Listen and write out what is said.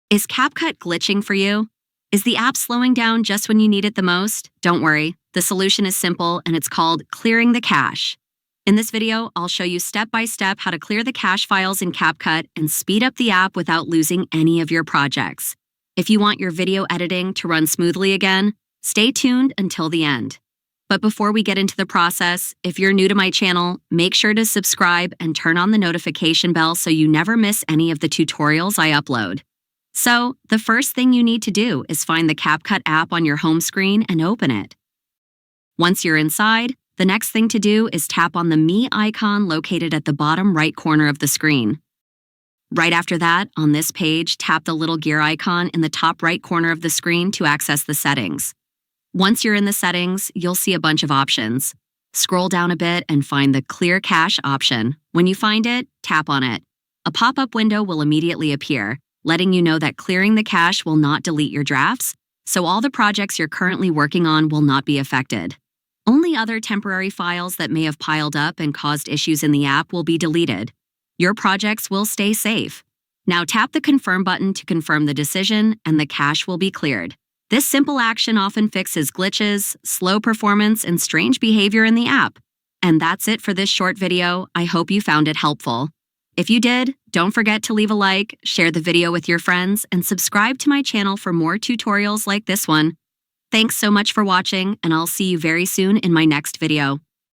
Is CapCut glitching for you? Is the app slowing down just when you need it the most? Don't worry, the solution is simple and it's called clearing the cache. In this video, I'll show you step by step how to clear the cache files in CapCut and speed up the app without losing any of your projects. If you want your video editing to run smoothly again, stay tuned until the end. But before we get into the process, if you're new to my channel, make sure to subscribe and turn on the notification bell so you never miss any of the tutorials I upload. So, the first thing you need to do is find the CapCut app on your home screen and open it. Once you're inside, the next thing to do is tap on the Me icon located at the bottom right corner of the screen. Right after that, on this page, tap the little gear icon in the top right corner of the screen to access the settings. Once you're in the settings, you'll see a bunch of options. Scroll down a bit and find the Clear Cache option. When you find it, tap on it. A pop-up window will immediately appear, letting you know that clearing the cache will not delete your drafts, so all the projects you're currently working on will not be affected. Only other temporary files that may have piled up and caused issues in the app will be deleted. Your projects will stay safe. Now tap the Confirm button to confirm the decision, and the cache will be cleared. This simple action often fixes glitches, slow performance, and strange behavior in the app. And that's it for this short video. I hope you found it helpful. If you did, don't forget to leave a like, share the video with your friends, and subscribe to my channel for more tutorials like this one. Thanks so much for watching, and I'll see you very soon in my next video.